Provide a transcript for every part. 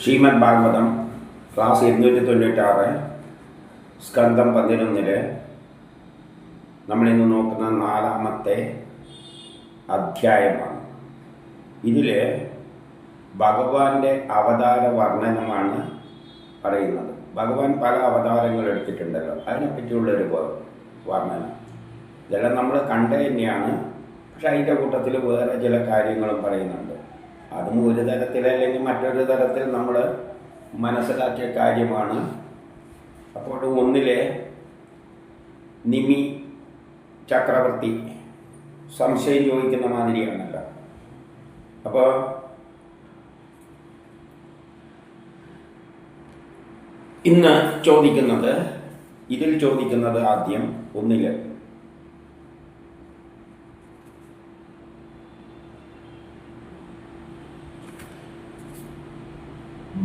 Shrimad Bhagavatam class 296 സ്കന്ധം 11 നമ്മളിന്ന് നോക്കുന്ന 4-ാമത്തെ അധ്യായമാണ്. ഇതിൽ ഭഗവാന്റെ അവതാര വർണ്ണനമാണ് പറയുന്നത്. ഭഗവാൻ പല അവതാരങ്ങൾ എടുത്തിട്ടുണ്ടല്ലോ, അതിനെപ്പറ്റിയുള്ളൊരു വർണ്ണന. ഇതെല്ലാം നമ്മൾ കണ്ടു തന്നെയാണ്. പക്ഷെ അതിൻ്റെ കൂട്ടത്തിൽ വേറെ ചില കാര്യങ്ങളും പറയുന്നുണ്ട്. അതും ഒരു തരത്തിലല്ലെങ്കിൽ മറ്റൊരു തരത്തിൽ നമ്മൾ മനസ്സിലാക്കിയ കാര്യമാണ്. അപ്പോൾ ഒന്നിലെ നിമി ചക്രവർത്തി സംശയം ചോദിക്കുന്ന മാതിരിയാണല്ലോ. അപ്പോൾ ഇന്ന് ഇതിൽ ചോദിക്കുന്നത് ആദ്യം ഒന്നില്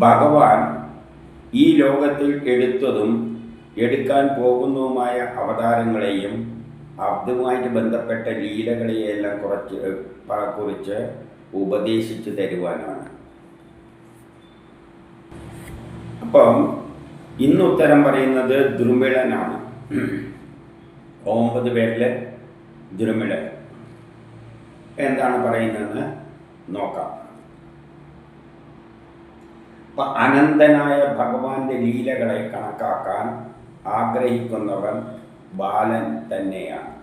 ഭഗവാൻ ഈ ലോകത്തിൽ എടുത്തതും എടുക്കാൻ പോകുന്നതുമായ അവതാരങ്ങളെയും അതുമായിട്ട് ബന്ധപ്പെട്ട ലീലകളെയെല്ലാം കുറിച്ച് ഉപദേശിച്ചു തരുവാനാണ്. അപ്പം ഇന്ന് ഉത്തരം പറയുന്നത് ദ്രുമിളനാണ്. 9 പേരിൽ ദ്രുമിളൻ എന്താണ് പറയുന്നതെന്ന് നോക്കാം. അപ്പം അനന്തനായ ഭഗവാന്റെ ലീലകളെ കണക്കാക്കാൻ ആഗ്രഹിക്കുന്നവൻ ബാലൻ തന്നെയാണ്.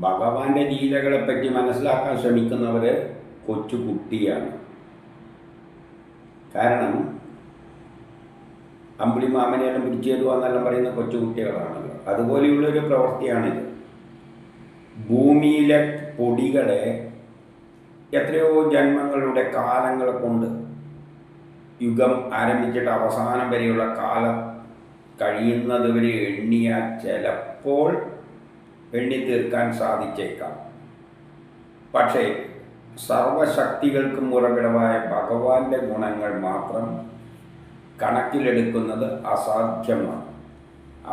ഭഗവാന്റെ ലീലകളെപ്പറ്റി മനസ്സിലാക്കാൻ ശ്രമിക്കുന്നവർ കൊച്ചുകുട്ടിയാണ്. കാരണം അമ്പിളിമാമനെയെല്ലാം പിടിച്ചു തരുക എന്നെല്ലാം പറയുന്ന കൊച്ചുകുട്ടികളാണല്ലോ. അതുപോലെയുള്ളൊരു പ്രവൃത്തിയാണിത്. ഭൂമിയിലെ പൊടികളെ എത്രയോ ജന്മങ്ങളുടെ കാലങ്ങൾ കൊണ്ട് യുഗം ആരംഭിച്ചിട്ട് അവസാനം വരെയുള്ള കാലം കഴിയുന്നത് വരെ എണ്ണിയാൽ ചിലപ്പോൾ എണ്ണി തീർക്കാൻ സാധിച്ചേക്കാം. പക്ഷേ സർവശക്തികൾക്കും ഉറവിടമായ ഭഗവാന്റെ ഗുണങ്ങൾ മാത്രം കണക്കിലെടുക്കുന്നത് അസാധ്യമാണ്.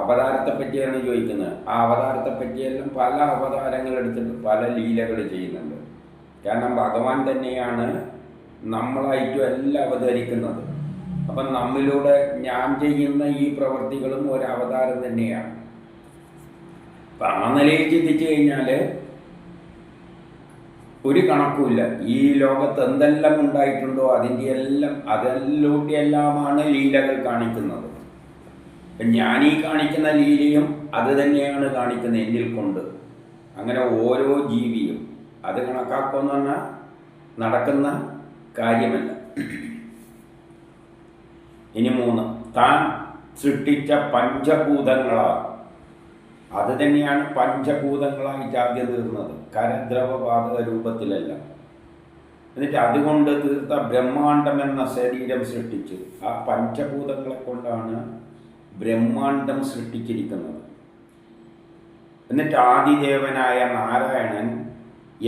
അവതാരത്തെപ്പറ്റിയാണ് ചോദിക്കുന്നത്. ആ അവതാരത്തെപ്പറ്റിയെല്ലാം പല അവതാരങ്ങൾ എടുത്തിട്ട് പല ലീലകൾ ചെയ്യുന്നുണ്ട്. കാരണം ഭഗവാൻ തന്നെയാണ് നമ്മളായിട്ടും എല്ലാം അവതരിക്കുന്നത്. അപ്പം നമ്മിലൂടെ ഞാൻ ചെയ്യുന്ന ഈ പ്രവൃത്തികളും ഒരു അവതാരം തന്നെയാണ്. അപ്പം ആ നിലയിൽ ചിന്തിച്ചു കഴിഞ്ഞാൽ ഒരു കണക്കുമില്ല. ഈ ലോകത്ത് എന്തെല്ലാം ഉണ്ടായിട്ടുണ്ടോ അതിലൂടെയെല്ലാമാണ് ലീലകൾ കാണിക്കുന്നത്. ഞാനീ കാണിക്കുന്ന ലീലയും അത് തന്നെയാണ് കാണിക്കുന്നത് എന്നിൽ കൊണ്ട്. അങ്ങനെ ഓരോ ജീവിയും അത് കണക്കാക്കുമെന്ന് പറഞ്ഞാൽ നടക്കുന്ന കാര്യമല്ല. ഇനി 3, താൻ സൃഷ്ടിച്ച പഞ്ചഭൂതങ്ങളാണ്. അത് തന്നെയാണ് പഞ്ചഭൂതങ്ങളായിട്ട് ആദ്യം തീർന്നത്, കരദ്രവപാതക രൂപത്തിലല്ല. എന്നിട്ട് അതുകൊണ്ട് തീർത്ത ബ്രഹ്മാണ്ടം എന്ന ശരീരം സൃഷ്ടിച്ച് ആ പഞ്ചഭൂതങ്ങളെ കൊണ്ടാണ് ബ്രഹ്മാണ്ടം സൃഷ്ടിച്ചിരിക്കുന്നത്. എന്നിട്ട് ആദിദേവനായ നാരായണൻ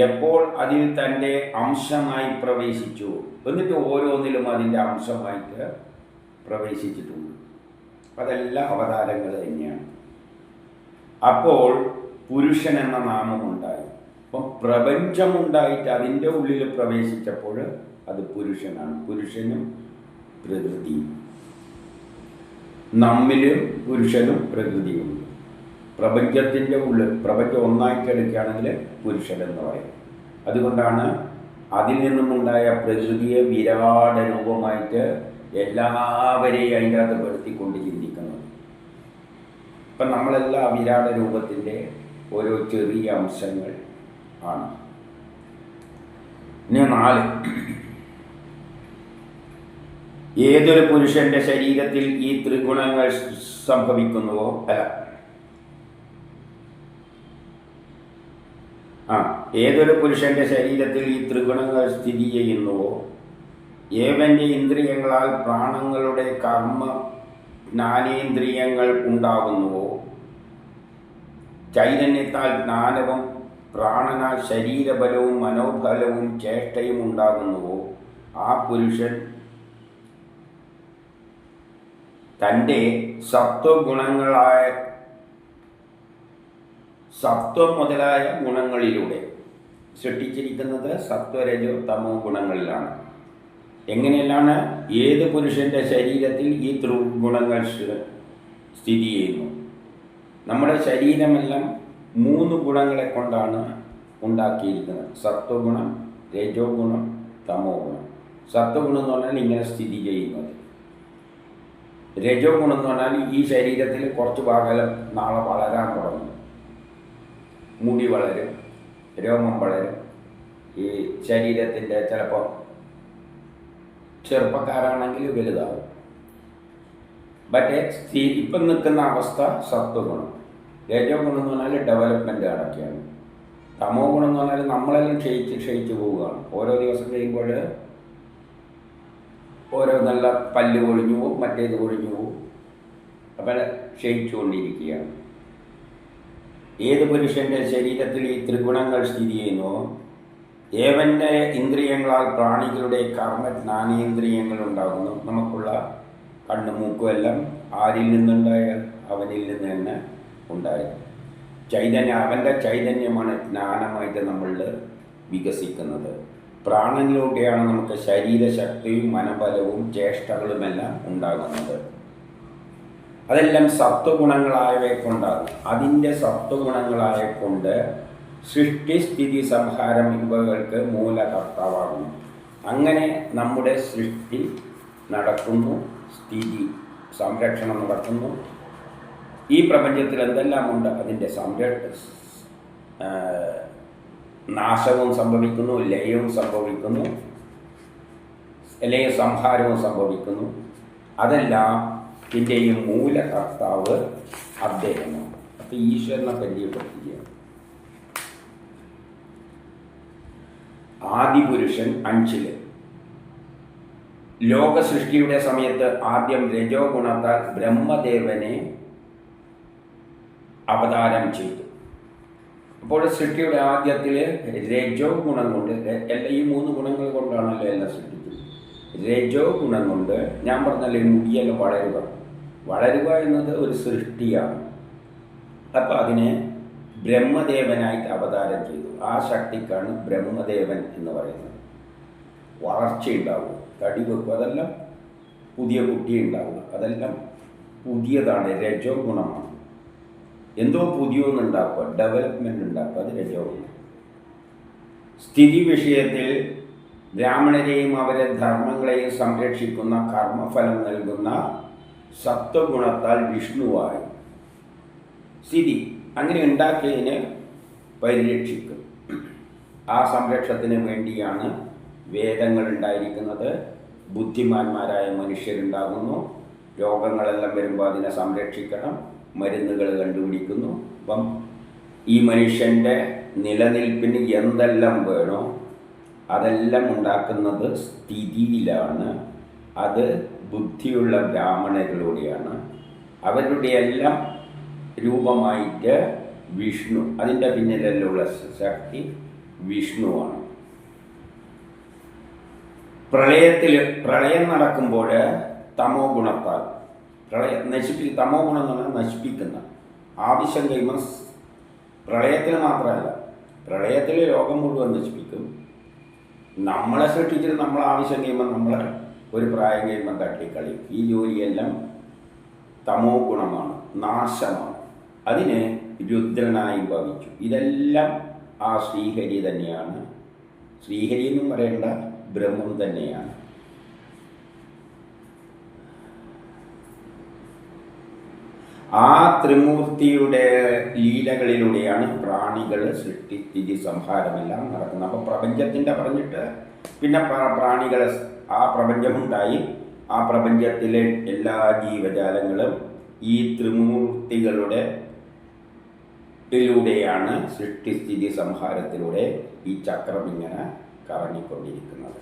എപ്പോൾ അതിൽ തൻ്റെ അംശമായി പ്രവേശിച്ചു, എന്നിട്ട് ഓരോന്നിലും അതിൻ്റെ അംശമായിട്ട് പ്രവേശിച്ചിട്ടുണ്ട്. അതെല്ലാം അവതാരങ്ങൾ തന്നെയാണ്. അപ്പോൾ പുരുഷൻ എന്ന നാമമുണ്ടായി. അപ്പം പ്രപഞ്ചമുണ്ടായിട്ട് അതിൻ്റെ ഉള്ളിൽ പ്രവേശിച്ചപ്പോൾ അത് പുരുഷനാണ്. പുരുഷനും പ്രകൃതിയും, നമ്മിലും പുരുഷനും പ്രകൃതിയുമുണ്ട്. പ്രപഞ്ചത്തിൻ്റെ ഉള്ളിൽ പ്രപഞ്ചം ഒന്നായിട്ട് എടുക്കുകയാണെങ്കിൽ പുരുഷൻ എന്ന് പറയും. അതുകൊണ്ടാണ് അതിൽ നിന്നുമുണ്ടായ പ്രകൃതിയെ വിരാട രൂപമായിട്ട് എല്ലാവരെയും അതിൻ്റെ അകത്ത് പെടുത്തിക്കൊണ്ട് ചിന്തിക്കുന്നത്. ഇപ്പം നമ്മളെല്ലാം വിരാട രൂപത്തിൻ്റെ ഓരോ ചെറിയ അംശങ്ങൾ ആണ്. ഇനി 4, ഏതൊരു പുരുഷന്റെ ശരീരത്തിൽ ഈ ത്രിഗുണങ്ങൾ സംഭവിക്കുന്നുവോ ഏതൊരു പുരുഷന്റെ ശരീരത്തിൽ ഈ ത്രിഗുണങ്ങൾ സ്ഥിതി ചെയ്യുന്നുവോ, ഏവന്റെ ഇന്ദ്രിയങ്ങളാൽ പ്രാണങ്ങളുടെ കർമ്മ ജ്ഞാനേന്ദ്രിയങ്ങൾ ഉണ്ടാകുന്നുവോ, ചൈതന്യത്താൽ ജ്ഞാനവും പ്രാണനാൽ ശരീരബലവും മനോബലവും ചേഷ്ടയും ഉണ്ടാകുന്നുവോ, ആ പുരുഷൻ തൻ്റെ സത്വം മുതലായ ഗുണങ്ങളിലൂടെ സൃഷ്ടിച്ചിരിക്കുന്നത് സത്വരജോ തമോ ഗുണങ്ങളിലാണ്. എങ്ങനെയാണ് ഏത് പുരുഷൻ്റെ ശരീരത്തിൽ ഈ ത്രിഗുണങ്ങൾ സ്ഥിതി ചെയ്യുന്നു? നമ്മുടെ ശരീരമെല്ലാം 3 ഗുണങ്ങളെ കൊണ്ടാണ് ഉണ്ടാക്കിയിരിക്കുന്നത്: സത്വഗുണം, രജോ ഗുണം, തമോ ഗുണം. സത്വഗുണം എന്ന് പറഞ്ഞാൽ ഇങ്ങനെ സ്ഥിതി ചെയ്യുന്നത്. രജോ ഗുണം എന്ന് പറഞ്ഞാൽ ഈ ശരീരത്തിൽ കുറച്ച് ഭാഗം നാളെ വളരാൻ തുടങ്ങും, മുടി വളരും, രോമം വളരും. ഈ ശരീരത്തിൻ്റെ ചിലപ്പോൾ ചെറുപ്പക്കാരാണെങ്കിൽ വലുതാവും. മറ്റേ ഇപ്പം നിൽക്കുന്ന അവസ്ഥ സത്വഗുണം. രജോ ഗുണം എന്ന് പറഞ്ഞാൽ ഡെവലപ്മെൻറ്റ് അടക്കുകയാണ്. തമോ ഗുണം എന്ന് പറഞ്ഞാൽ നമ്മളെല്ലാം ക്ഷയിച്ച് പോവുകയാണ്. ഓരോ ദിവസം കഴിയുമ്പോൾ ഓരോ നല്ല പല്ല് കൊഴിഞ്ഞു പോവും, മറ്റേത് കൊഴിഞ്ഞു പോവും. അപ്പം ക്ഷയിച്ചുകൊണ്ടിരിക്കുകയാണ്. ഏത് പുരുഷൻ്റെ ശരീരത്തിൽ ഈ ത്രിഗുണങ്ങൾ സ്ഥിതി ചെയ്യുന്നു, ഏവൻ്റെ ഇന്ദ്രിയങ്ങളാൽ പ്രാണികളുടെ ജ്ഞാനേന്ദ്രിയങ്ങൾ ഉണ്ടാകുന്നു. നമുക്കുള്ള കണ്ണ്, മൂക്കുമെല്ലാം ആരിൽ നിന്നുണ്ടായാൽ അവനിൽ നിന്ന് തന്നെ ഉണ്ടായത്. അവൻ്റെ ചൈതന്യമാണ് ജ്ഞാനമായിട്ട് നമ്മളിൽ വികസിക്കുന്നത്. പ്രാണനിലൂടെയാണ് നമുക്ക് ശരീരശക്തിയും മനബലവും ചേഷ്ടകളുമെല്ലാം ഉണ്ടാകുന്നത്. അതെല്ലാം സത്വഗുണങ്ങളായവയെ കൊണ്ടാണ്. അതിൻ്റെ സത്വഗുണങ്ങളായ കൊണ്ട് സൃഷ്ടിസ്ഥിതി സംഹാരം ഇവകൾക്ക് മൂലകർത്താവാകുന്നു. അങ്ങനെ നമ്മുടെ സൃഷ്ടി നടക്കുന്നു, സ്ഥിതി സംരക്ഷണം നടക്കുന്നു. ഈ പ്രപഞ്ചത്തിൽ എന്തെല്ലാമുണ്ട് അതിൻ്റെ നാശവും സംഭവിക്കുന്നു, ലയവും സംഭവിക്കുന്നു, അല്ലെങ്കിൽ സംഹാരവും സംഭവിക്കുന്നു. അതെല്ലാം ഇതിൻ്റെയും മൂലകർത്താവ് അദ്ദേഹമാണ്. അപ്പം ഈശ്വരനെ പരിചയപ്പെടുത്തുകയാണ്. ആദിപുരുഷൻ 5 ലോകസൃഷ്ടിയുടെ സമയത്ത് ആദ്യം രജോ ഗുണത്താൽ ബ്രഹ്മദേവനെ അവതാരം ചെയ്തു. അപ്പോൾ സൃഷ്ടിയുടെ ആദ്യത്തിൽ രജോ ഗുണം കൊണ്ട്, ഈ 3 ഗുണങ്ങൾ കൊണ്ടാണല്ലോ എല്ലാം സൃഷ്ടിച്ചത്. രജോ ഗുണം കൊണ്ട് ഞാൻ പറഞ്ഞല്ലേ മുടിയെല്ലാം വളരുക എന്നത് ഒരു സൃഷ്ടിയാണ്. അപ്പോൾ അതിനെ ബ്രഹ്മദേവനായിട്ട് അവതാരം ചെയ്തു. ആ ശക്തിക്കാണ് ബ്രഹ്മദേവൻ എന്ന് പറയുന്നത്. വളർച്ചയുണ്ടാവുക, തടി വെക്കുക, അതെല്ലാം പുതിയ കുട്ടി ഉണ്ടാവുക, അതെല്ലാം പുതിയതാണ്, രജോ ഗുണമാണ്. എന്തോ പുതിയൊന്നുണ്ടാക്കുക, ഡെവലപ്മെൻറ്റ് ഉണ്ടാക്കുക, അത് രജോ ഗുണം. സ്ഥിതി വിഷയത്തിൽ ബ്രാഹ്മണരെയും അവരെ ധർമ്മങ്ങളെയും സംരക്ഷിക്കുന്ന കർമ്മഫലം നൽകുന്ന സത്വഗുണത്താൽ വിഷ്ണുവായി സ്ഥിതി അങ്ങനെ ഉണ്ടാക്കിയതിനെ പരിരക്ഷിക്കും. ആ സംരക്ഷണത്തിന് വേണ്ടിയാണ് വേദങ്ങൾ ഉണ്ടായിരിക്കുന്നത്. ബുദ്ധിമാന്മാരായ മനുഷ്യരുണ്ടാകുന്നു. രോഗങ്ങളെല്ലാം വരുമ്പോൾ അതിനെ സംരക്ഷിക്കണം, മരുന്നുകൾ കണ്ടുപിടിക്കുന്നു. അപ്പം ഈ മനുഷ്യൻ്റെ നിലനിൽപ്പിന് എന്തെല്ലാം വേണോ അതെല്ലാം ഉണ്ടാക്കുന്നത് സ്ഥിതിയിലാണ്. അത് ബുദ്ധിയുള്ള ബ്രാഹ്മണരിലൂടെയാണ്. അവരുടെ എല്ലാം രൂപമായിട്ട് വിഷ്ണു, അതിൻ്റെ പിന്നിലുള്ള ശക്തി വിഷ്ണുവാണ്. പ്രളയം നടക്കുമ്പോൾ തമോ ഗുണത്താൽ തമോ ഗുണം എന്ന് പറഞ്ഞാൽ നശിപ്പിക്കുന്ന, ആവശ്യം കഴിയുമ്പോൾ പ്രളയത്തിൽ മാത്രമല്ല, പ്രളയത്തിൽ ലോകം മുഴുവൻ നശിപ്പിക്കും. നമ്മളെ സൃഷ്ടിച്ചിട്ട് നമ്മളെ ആവശ്യം കഴിയുമ്പോൾ നമ്മളെ ഒരു പ്രായം കഴിയുമ്പോൾ തട്ടിക്കളയും. ഈ ജോലിയെല്ലാം തമോ ഗുണമാണ്, നാശമാണ്. അതിന് രുദ്രനായി ഭവിച്ചു. ഇതെല്ലാം ആ ശ്രീഹരി തന്നെയാണ്. ശ്രീഹരി എന്നും പറയേണ്ട ബ്രഹ്മം തന്നെയാണ്. ആ ത്രിമൂർത്തിയുടെ ലീലകളിലൂടെയാണ് പ്രാണികൾ സൃഷ്ടിസ്ഥിതി സംഹാരമെല്ലാം നടക്കുന്നത്. അപ്പോൾ പ്രപഞ്ചത്തിൻ്റെ പറഞ്ഞിട്ട് പിന്നെ പ്രാണികൾ, ആ പ്രപഞ്ചമുണ്ടായി. ആ പ്രപഞ്ചത്തിലെ എല്ലാ ജീവജാലങ്ങളും ഈ ത്രിമൂർത്തികളുടെ യിലൂടെയാണ് സൃഷ്ടിസ്ഥിതി സംഹാരത്തിലൂടെ ഈ ചക്രം ഇങ്ങനെ കറങ്ങിക്കൊണ്ടിരിക്കുന്നത്.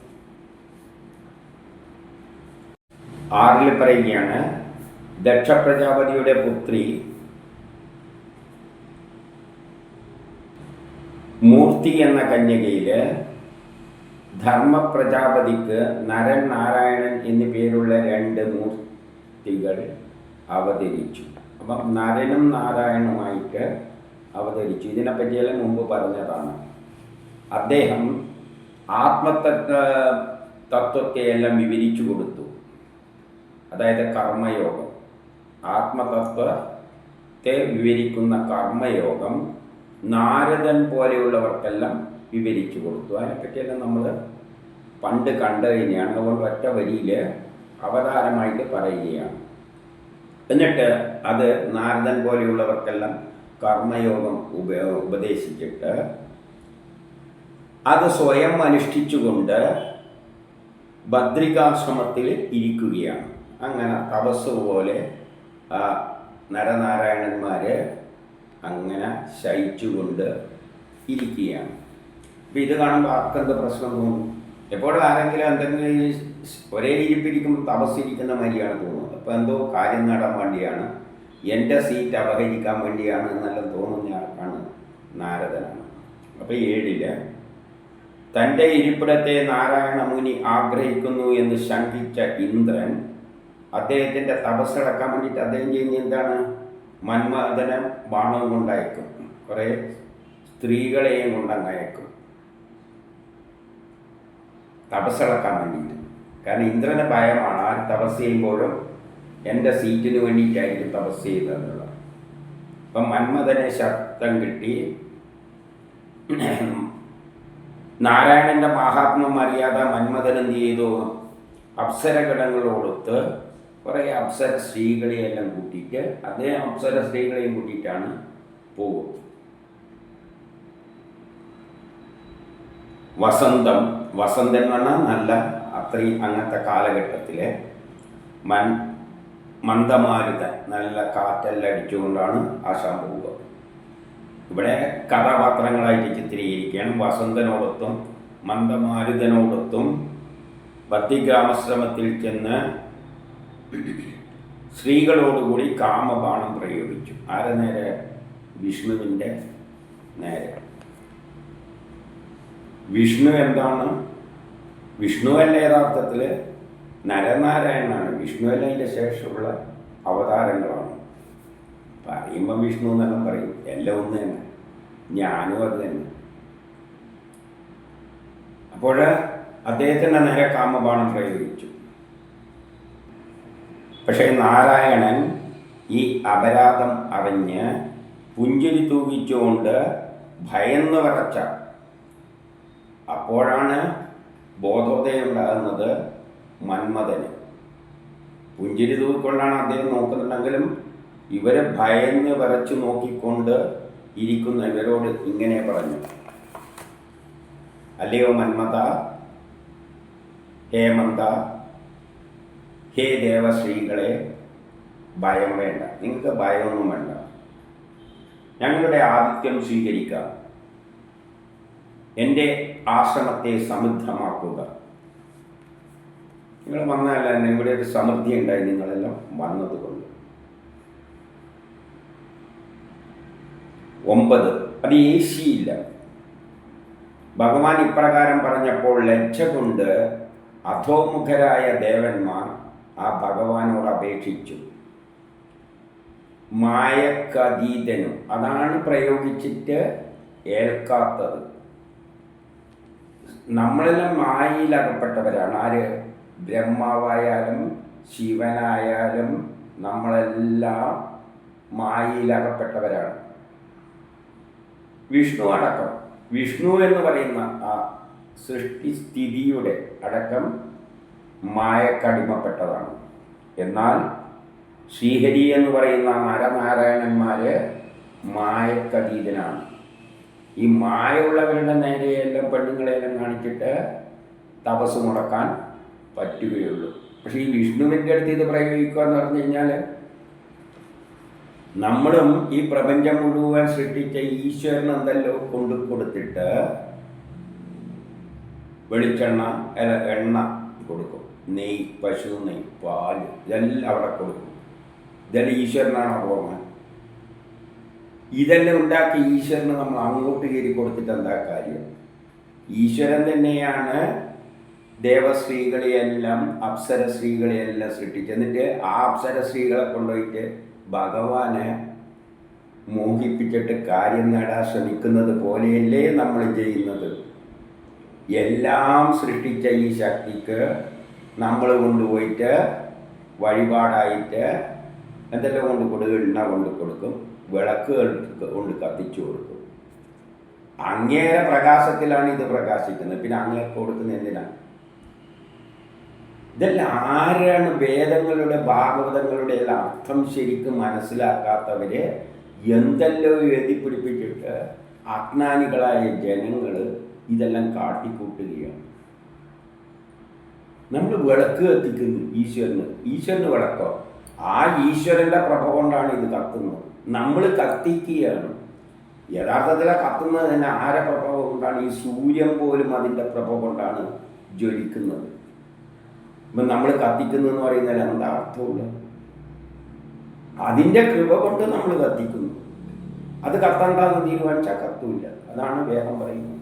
6 പറയുകയാണ്, ദക്ഷ പ്രജാപതിയുടെ പുത്രി മൂർത്തി എന്ന കന്യകയിൽ ധർമ്മപ്രജാപതിക്ക് നരൻ, നാരായണൻ എന്നീ പേരുള്ള 2 മൂർത്തികൾ അവതരിച്ചു. അപ്പം നരനും നാരായണുമായിട്ട് അവതരിച്ചു. ഇതിനെപ്പറ്റിയെല്ലാം മുമ്പ് പറഞ്ഞതാണ്. അദ്ദേഹം തത്വത്തെയെല്ലാം വിവരിച്ചു കൊടുത്തു. അതായത് കർമ്മയോഗം, ആത്മതത്വത്തെ വിവരിക്കുന്ന കർമ്മയോഗം നാരദൻ പോലെയുള്ളവർക്കെല്ലാം വിവരിച്ചു കൊടുത്തു. അതിനെപ്പറ്റിയെല്ലാം നമ്മൾ പണ്ട് കണ്ടു കഴിഞ്ഞാണ്. അതുകൊണ്ട് ഒറ്റ വരിയിൽ അവതാരമായിട്ട് പറയുകയാണ്. എന്നിട്ട് അത് നാരദൻ പോലെയുള്ളവർക്കെല്ലാം കർമ്മയോഗം ഉപദേശിച്ചിട്ട് അത് സ്വയം അനുഷ്ഠിച്ചുകൊണ്ട് ബദ്രികാശ്രമത്തിൽ ഇരിക്കുകയാണ്. അങ്ങനെ തപസ് പോലെ നരനാരായണന്മാർ അങ്ങനെ ശയിച്ചുകൊണ്ട് ഇരിക്കുകയാണ്. അപ്പം ഇത് കാണുമ്പോൾ ആർക്കെന്ത് പ്രശ്നം തോന്നും? എപ്പോഴും ആരെങ്കിലും എന്തെങ്കിലും ഒരേ ഇരിപ്പിരിക്കുമ്പോൾ തപസ്സിരിക്കുന്ന മാതിരിയാണ് തോന്നുന്നത്. അപ്പോൾ എന്തോ കാര്യം നേടാൻ വേണ്ടിയാണ്, എൻ്റെ സീറ്റ് അപഹരിക്കാൻ വേണ്ടിയാണ് എന്നെല്ലാം തോന്നുന്ന ആർക്കാണ്? നാരദനാണ്. അപ്പോൾ 7 തൻ്റെ ഇരിപ്പിടത്തെ നാരായണ മുനി ആഗ്രഹിക്കുന്നു എന്ന് ശങ്കിച്ച ഇന്ദ്രൻ അദ്ദേഹത്തിൻ്റെ തപസ്സടക്കാൻ വേണ്ടിയിട്ട് അദ്ദേഹം ചെയ്യുന്ന എന്താണ്? മന്മഥനെ ബാണവും കൊണ്ടയക്കും, കുറേ സ്ത്രീകളെയും കൊണ്ടങ്ങയക്കും തപസ്സടക്കാൻ വേണ്ടിയിട്ട്. കാരണം ഇന്ദ്രന് ഭയമാണ്, ആ തപസ് ചെയ്യുമ്പോഴും എൻ്റെ സീറ്റിന് വേണ്ടിയിട്ടായിരിക്കും തപസ് ചെയ്തതെന്നുള്ളത്. അപ്പം മന്മഥനെ ശബ്ദം കിട്ടി. നാരായണൻ്റെ മഹാത്മ്യം അറിയാതെ മന്മഥൻ എന്ത് ചെയ്തു? അപ്സരഗണങ്ങളോടൊത്ത് കുറേ അപ്സര സ്ത്രീകളെയെല്ലാം കൂട്ടിയിട്ട് അദ്ദേഹം അപ്സര സ്ത്രീകളെയും കൂട്ടിയിട്ടാണ് പോകും. വസന്തൻ പറഞ്ഞാൽ നല്ല അത്രയും അങ്ങനത്തെ കാലഘട്ടത്തിലെ മന്ദമാരുതൻ, നല്ല കാറ്റെല്ലാം അടിച്ചുകൊണ്ടാണ് ആശാൻ പോവുക. ഇവിടെ കഥാപാത്രങ്ങളായിട്ട് ചിത്രീകരിക്കുകയാണ്. വസന്തനോടൊത്തും മന്ദമാരുതനോടൊത്തും ബദ്രികാശ്രമത്തിൽ ചെന്ന് സ്ത്രീകളോടുകൂടി കാമബാണം പ്രയോഗിച്ചു. ആരെ നേരെ? വിഷ്ണുവിൻ്റെ നേരെ. വിഷ്ണു എന്താണ്? വിഷ്ണുവല്ല യഥാർത്ഥത്തിൽ നരനാരായണനാണ്. വിഷ്ണുവല്ല അതിൻ്റെ ശേഷമുള്ള അവതാരങ്ങളാണ്. പറയുമ്പം വിഷ്ണു എന്നെല്ലാം പറയും, എല്ലാം ഒന്ന് തന്നെ, ഞാനും അത് തന്നെ. അപ്പോൾ അദ്ദേഹത്തിൻ്റെ നേരെ കാമബാണം പ്രയോഗിച്ചു. പക്ഷേ നാരായണൻ ഈ അപരാധം അറിഞ്ഞ് പുഞ്ചിരി തൂകിച്ചുകൊണ്ട് ഭയന്ന് വിറച്ച. അപ്പോഴാണ് ബോധോദയം ഉണ്ടാകുന്നത് മന്മഥന്. പുഞ്ചിരി തൂക്കിക്കൊണ്ടാണ് അദ്ദേഹം നോക്കുന്നുണ്ടെങ്കിലും ഇവരെ ഭയന്ന് വിറച്ചു നോക്കിക്കൊണ്ട് ഇരിക്കുന്ന ഇവരോട് ഇങ്ങനെ പറഞ്ഞു: അല്ലയോ മന്മഥ, ഹേമന്ത, ഹേ ദേവശ്രീകളെ, ഭയം വേണ്ട, നിങ്ങൾക്ക് ഭയമൊന്നും വേണ്ട. ഞങ്ങളുടെ ആതിഥ്യം സ്വീകരിക്കുക, എൻ്റെ ആശ്രമത്തെ സമൃദ്ധമാക്കുക. നിങ്ങൾ വന്നതല്ല, തന്നെ ഇവിടെ ഒരു സമൃദ്ധി ഉണ്ടായി, നിങ്ങളെല്ലാം വന്നതുകൊണ്ട്. 9 അത് ഏശിയില്ല. ഭഗവാൻ ഇപ്രകാരം പറഞ്ഞപ്പോൾ ലജ്ജ കൊണ്ട് അധോമുഖരായ ദേവന്മാർ ആ ഭഗവാനോട് അപേക്ഷിച്ചു. മായക്കതീതനും, അതാണ് പ്രയോഗിച്ചിട്ട് ഏൽക്കാത്തത്. നമ്മളെല്ലാം മായയിലകപ്പെട്ടവരാണ്. ആര്? ബ്രഹ്മാവായാലും ശിവനായാലും നമ്മളെല്ലാം മായയിലകപ്പെട്ടവരാണ്. വിഷ്ണു അടക്കം. വിഷ്ണു എന്ന് പറയുന്ന ആ സൃഷ്ടിസ്ഥിതിയുടെ അടക്കം മായക്കടിമപ്പെട്ടതാണ്. എന്നാൽ ശ്രീഹരി എന്ന് പറയുന്ന നരനാരായണന്മാർ മായക്കതീതനാണ്. ഈ മായുള്ളവരുടെ നേരെയെല്ലാം പെണ്ണുങ്ങളെല്ലാം കാണിച്ചിട്ട് തപസ് മുടക്കാൻ പറ്റുകയുള്ളൂ. പക്ഷേ ഈ വിഷ്ണുവിൻ്റെ അടുത്ത് ഇത് പ്രയോഗിക്കുക എന്ന് പറഞ്ഞു കഴിഞ്ഞാൽ, നമ്മളും ഈ പ്രപഞ്ചം മുഴുവൻ സൃഷ്ടിച്ച ഈശ്വരൻ എന്തല്ലോ കൊണ്ടു കൊടുത്തിട്ട് വെളിച്ചെണ്ണ, എണ്ണ കൊടുക്കും, നെയ്യ്, പശു നെയ്യ്, പാല്, ഇതെല്ലാം അവിടെ കൊടുക്കും. ഇതെല്ലാം ഈശ്വരനാണ് ഓർമ്മ. ഇതെല്ലാം ഉണ്ടാക്കി ഈശ്വരന് നമ്മൾ അങ്ങോട്ട് കയറി കൊടുത്തിട്ട് എന്താ കാര്യം? ഈശ്വരൻ തന്നെയാണ് ദേവസ്ത്രീകളെയെല്ലാം അപ്സര സ്ത്രീകളെയെല്ലാം സൃഷ്ടിച്ചു. എന്നിട്ട് ആ അപ്സര സ്ത്രീകളെ കൊണ്ടുപോയിട്ട് ഭഗവാനെ മോഹിപ്പിച്ചിട്ട് കാര്യം നേടാൻ ശ്രമിക്കുന്നത് പോലെയല്ലേ നമ്മൾ ചെയ്യുന്നത്? എല്ലാം സൃഷ്ടിച്ച ഈ ശക്തിക്ക് നമ്മൾ കൊണ്ടുപോയിട്ട് വഴിപാടായിട്ട് എന്തെല്ലാം എണ്ണ കൊണ്ട് കൊടുക്കും, വിളക്കുകൾ കൊണ്ട് കത്തിച്ചു കൊടുക്കും. അങ്ങേരെ പ്രകാശത്തിലാണ് ഇത് പ്രകാശിക്കുന്നത്. പിന്നെ അങ്ങേർക്ക് കൊടുക്കുന്ന എന്തിനാണ്? ഇതെല്ലാം ആരാണ് വേദങ്ങളുടെ ഭാഗവതങ്ങളുടെ എല്ലാം അർത്ഥം ശരിക്കും മനസ്സിലാക്കാത്തവര് എന്തെല്ലോ എഴുതിപ്പിടിപ്പിച്ചിട്ട് അജ്ഞാനികളായ ജനങ്ങൾ ഇതെല്ലാം കാട്ടിക്കൂട്ടുകയാണ്. നമ്മൾ വിളക്ക് കത്തിക്കുന്നു ഈശ്വരന് വിളക്കോ? ആ ഈശ്വരൻ്റെ പ്രഭ കൊണ്ടാണ് ഇത് കത്തുന്നത്. നമ്മൾ കത്തിക്കുകയാണ്. യഥാർത്ഥത്തിൽ കത്തുന്നത് തന്നെ ആരെ പ്രഭ കൊണ്ടാണ്? ഈ സൂര്യൻ പോലും അതിൻ്റെ പ്രഭ കൊണ്ടാണ് ജ്വലിക്കുന്നത്. ഇപ്പം നമ്മൾ കത്തിക്കുന്നു എന്ന് പറയുന്നതിൽ എന്താ അർത്ഥമില്ല. അതിൻ്റെ കൃപ കൊണ്ട് നമ്മൾ കത്തിക്കുന്നു. അത് കത്തണ്ടെന്ന് തീരുമാനിച്ചാൽ കത്തൂല്ല. അതാണ് വേദം പറയുന്നത്.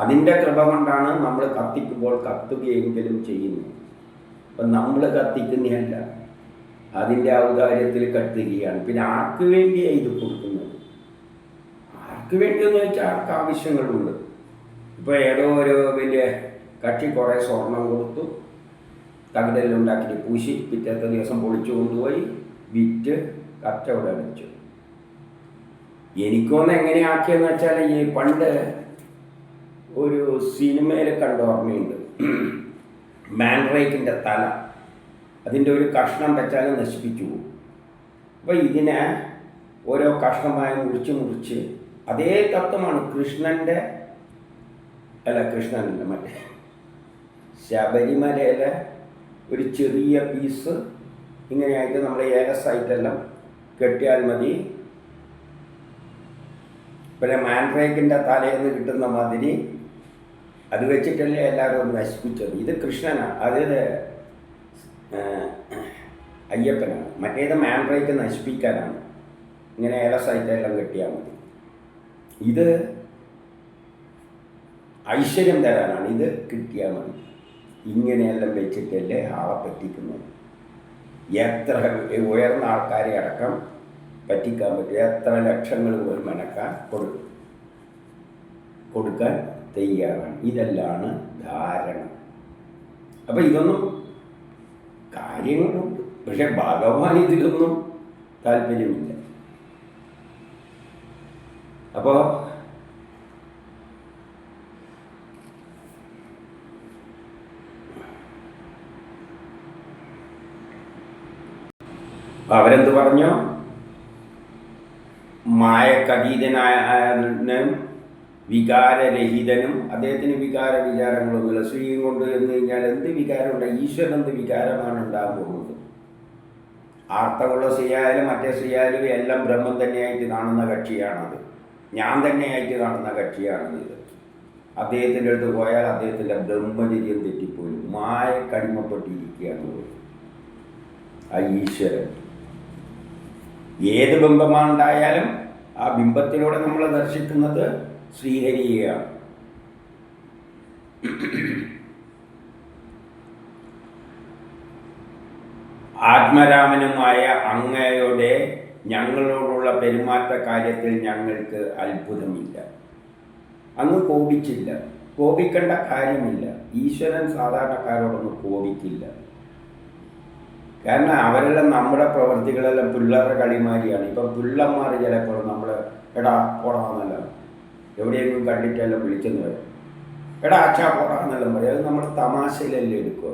അതിൻ്റെ കൃപ കൊണ്ടാണ് നമ്മൾ കത്തിക്കുമ്പോൾ കത്തുകയെങ്കിലും ചെയ്യുന്നത്. അപ്പം നമ്മൾ കത്തിക്കുന്നതല്ല, അതിൻ്റെ ഔദാര്യത്തിൽ കത്തുകയാണ്. പിന്നെ ആർക്ക് വേണ്ടിയാണ് ഇത് കൊടുക്കുന്നത്? ആർക്ക് വേണ്ടിയെന്ന് വെച്ചാൽ ആർക്ക് ആവശ്യങ്ങളുണ്ട്. ഇപ്പോൾ ഏതോ ഒരു വലിയ കക്ഷി കുറേ സ്വർണം കൊടുത്തു, തകിടെല്ലാം പൂശി പിറ്റത്തെ ദിവസം പൊളിച്ചു കൊണ്ടുപോയി വിറ്റ് കച്ചവടം അടിച്ചു. എനിക്കൊന്ന് എങ്ങനെയാക്കിയെന്ന് വെച്ചാൽ, ഈ പണ്ട് ഒരു സിനിമയിൽ കണ്ട ഓർമ്മയുണ്ട്. മാൻഡ്രേക്കിൻ്റെ തല, അതിൻ്റെ ഒരു കഷ്ണം വെച്ചാൽ നശിപ്പിച്ചു പോകും. അപ്പോൾ ഇതിനെ ഓരോ കഷ്ണമായി മുറിച്ച് അതേ തത്വമാണ് കൃഷ്ണൻ്റെ മറ്റേ ശബരിമലയിലെ ഒരു ചെറിയ പീസ് ഇങ്ങനെയായിട്ട് നമ്മുടെ ഏലസായിട്ടെല്ലാം കെട്ടിയാൽ മതി. പിന്നെ മാൻഡ്രേക്കിൻ്റെ തലേന്ന് കിട്ടുന്ന മാതിരി അത് വെച്ചിട്ടല്ലേ എല്ലാവരും നശിപ്പിച്ചത്. ഇത് കൃഷ്ണനാണ്, അതായത് അയ്യപ്പനാണ്. മറ്റേത് മാൻഡ്രേക്ക് നശിപ്പിക്കാനാണ്. ഇങ്ങനെ ഏലസായിട്ടെല്ലാം കെട്ടിയാൽ മതി. ഇത് ഐശ്വര്യം തരാനാണ്. ഇത് കിട്ടിയാൽ മതി. ഇങ്ങനെയെല്ലാം വെച്ചിട്ടല്ലേ ആളെ പറ്റിക്കുന്നത്. എത്ര ഉയർന്ന ആൾക്കാരെ അടക്കം പറ്റിക്കാൻ പറ്റും. എത്ര ലക്ഷങ്ങൾ പോലും മെനക്കാൻ കൊടുക്കാൻ തയ്യാറാണ്. ഇതെല്ലാണ് ധാരണ. അപ്പം ഇതൊന്നും കാര്യങ്ങളുണ്ട്, പക്ഷെ ഭഗവാൻ ഇതിലൊന്നും താല്പര്യമില്ല. അപ്പോൾ അവരെന്ത് പറഞ്ഞു? മായക്കതീതനായും വികാരരഹിതനും, അദ്ദേഹത്തിന് വികാര വിചാരങ്ങളൊന്നുമില്ല. സ്ത്രീയും കൊണ്ട് എന്ന് കഴിഞ്ഞാൽ എന്ത് വികാരമുണ്ട്? ഈശ്വരൻ എന്ത് വികാരമാണ് ഉണ്ടാകാൻ പോകുന്നത്? ആർത്തമുള്ള സ്ത്രീയായാലും മറ്റേ സ്ത്രീയായാലും എല്ലാം ബ്രഹ്മം തന്നെയായിട്ട് കാണുന്ന കക്ഷിയാണത്. ഞാൻ തന്നെയായിട്ട് കാണുന്ന കക്ഷിയാണത്. ഇത് അദ്ദേഹത്തിൻ്റെ അടുത്ത് പോയാൽ അദ്ദേഹത്തിൻ്റെ ബ്രഹ്മചര്യം തെറ്റിപ്പോലും മായക്കടിമപ്പെട്ടിരിക്കുകയാണ് ആ ഈശ്വരൻ. ഏത് ബിംബമാണ്ടായാലും ആ ബിംബത്തിലൂടെ നമ്മൾ ദർശിക്കുന്നത് ശ്രീഹരിയെയാണ്. ആത്മരാമനുമായ അങ്ങയുടെ ഞങ്ങളോടുള്ള പെരുമാറ്റ കാര്യത്തിൽ ഞങ്ങൾക്ക് അത്ഭുതമില്ല. അങ്ങ് കോപിച്ചില്ല, കോപിക്കേണ്ട കാര്യമില്ല. ഈശ്വരൻ സാധാരണക്കാരോടൊന്നും കോപിക്കില്ല. കാരണം അവരെല്ലാം നമ്മുടെ പ്രവൃത്തികളെല്ലാം പിള്ളേരുടെ കളിമാരിയാണ്. ഇപ്പം പിള്ളന്മാർ ചിലപ്പോൾ നമ്മൾ എടാ പോടാന്നല്ല എവിടെയെങ്കിലും കണ്ടിട്ടെല്ലാം വിളിച്ചെന്ന് വരും. എടാ അച്ഛാ പോടാന്നെല്ലാം പറയും. അത് നമ്മൾ തമാശയിലല്ലേ എടുക്കുക,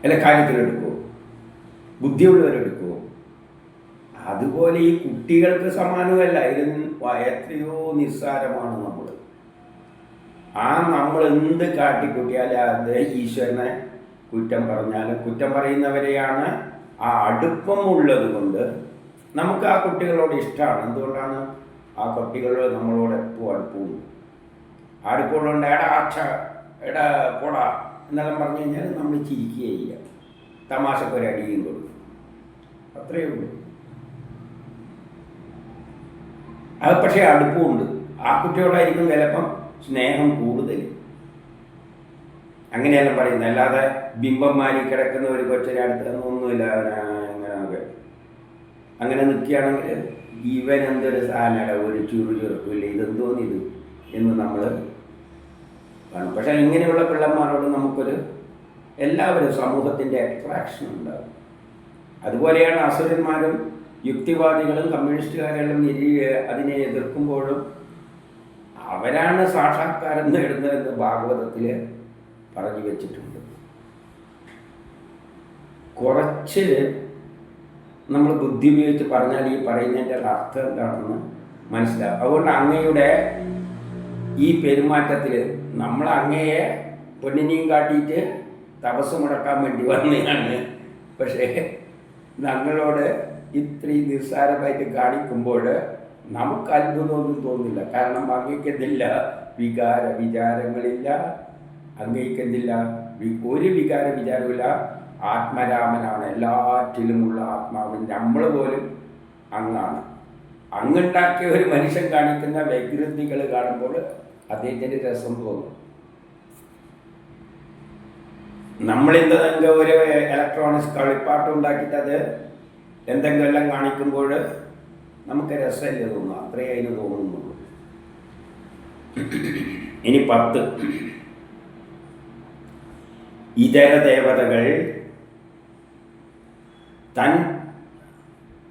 അല്ല കാര്യത്തിലെടുക്കുമോ? ബുദ്ധിയുള്ളവരെടുക്കുമോ? അതുപോലെ ഈ കുട്ടികൾക്ക് സമാനമല്ല. ഇതിന് എത്രയോ നിസ്സാരമാണ് നമ്മൾ. നമ്മൾ എന്ത് കാട്ടിക്കൂട്ടിയാലും അത് ഈശ്വരനെ കുറ്റം പറഞ്ഞാലും കുറ്റം പറയുന്നവരെയാണ്. ആ അടുപ്പമുള്ളത് കൊണ്ട് നമുക്ക് ആ കുട്ടികളോട് ഇഷ്ടമാണ്. എന്തുകൊണ്ടാണ്? ആ കുട്ടികൾ നമ്മളോട് എപ്പോൾ അടുപ്പമുള്ളതുകൊണ്ട് എടാ അച്ഛ എടാ പോടാ എന്നെല്ലാം പറഞ്ഞു കഴിഞ്ഞാൽ നമ്മൾ ചിരിക്കുകയില്ല, തമാശക്കൊരു അടിയും കൊടുക്കും, അത്രയേ ഉള്ളൂ. അത് പക്ഷേ അടുപ്പമുണ്ട്. ആ കുട്ടിയോടായിരിക്കും ചിലപ്പം സ്നേഹം കൂടുതൽ. അങ്ങനെയെല്ലാം പറയുന്നത്. അല്ലാതെ ബിംബം മാറി കിടക്കുന്ന ഒരു കൊച്ചിനെ അടുത്ത് ഒന്നുമില്ല അങ്ങനെ നിൽക്കുകയാണെങ്കിൽ ഇവൻ എന്തൊരു സാധനയുടെ ഒരു ചുറുചുറുക്കില്ല, ഇതെന്തോന്നിത് എന്ന് നമ്മൾ കാണും. പക്ഷേ ഇങ്ങനെയുള്ള പിള്ളന്മാരോട് നമുക്കൊരു എല്ലാവരും സമൂഹത്തിൻ്റെ അട്രാക്ഷൻ ഉണ്ടാകും. അതുപോലെയാണ് അസുരന്മാരും യുക്തിവാദികളും കമ്മ്യൂണിസ്റ്റുകാരെല്ലാം അതിനെ എതിർക്കുമ്പോഴും അവരാണ് സാക്ഷാത്കാരം നേടുന്നതെന്ന് ഭാഗവതത്തിൽ പറഞ്ഞു വെച്ചിട്ടുണ്ട്. കുറച്ച് നമ്മൾ ബുദ്ധി ഉപയോഗിച്ച് പറഞ്ഞാൽ ഈ പറയുന്നതിൻ്റെ അർത്ഥം എന്താണെന്ന് മനസ്സിലാവും. അതുകൊണ്ട് അങ്ങയുടെ ഈ പെരുമാറ്റത്തിൽ നമ്മൾ അങ്ങയെ പൊന്നിനെയും കാട്ടിയിട്ട് തപസ് മുടക്കാൻ വേണ്ടി വന്നതാണ്. പക്ഷേ ഞങ്ങളോട് ഇത്രയും നിസ്സാരമായിട്ട് കാണിക്കുമ്പോൾ നമുക്ക് അത്ഭുതമൊന്നും തോന്നില്ല. കാരണം അങ്ങയ്ക്കെന്തില്ല വികാര വിചാരങ്ങളില്ല, അങ്ങയ്ക്കെന്തില്ല ഒരു വികാര വിചാരമില്ല. ആത്മരാമനാണ്, എല്ലാറ്റിലുമുള്ള ആത്മാവ്. നമ്മൾ പോലും അങ്ങാണ്. അങ്ങുണ്ടാക്കിയ ഒരു മനുഷ്യൻ കാണിക്കുന്ന വ്യഗ്രതികൾ കാണുമ്പോൾ അദ്ദേഹത്തിന് രസം തോന്നും. നമ്മളിന്തെങ്കിലും ഒരു ഇലക്ട്രോണിക്സ് കളിപ്പാട്ടം ഉണ്ടാക്കിയിട്ട് അത് എന്തെങ്കിലും എല്ലാം കാണിക്കുമ്പോൾ നമുക്ക് രസമല്ലേ തോന്നുന്നു, അത്രയേ അതിന് തോന്നുന്നുള്ളൂ. ഇനി 10 ഇതര ദേവതകൾ തൻ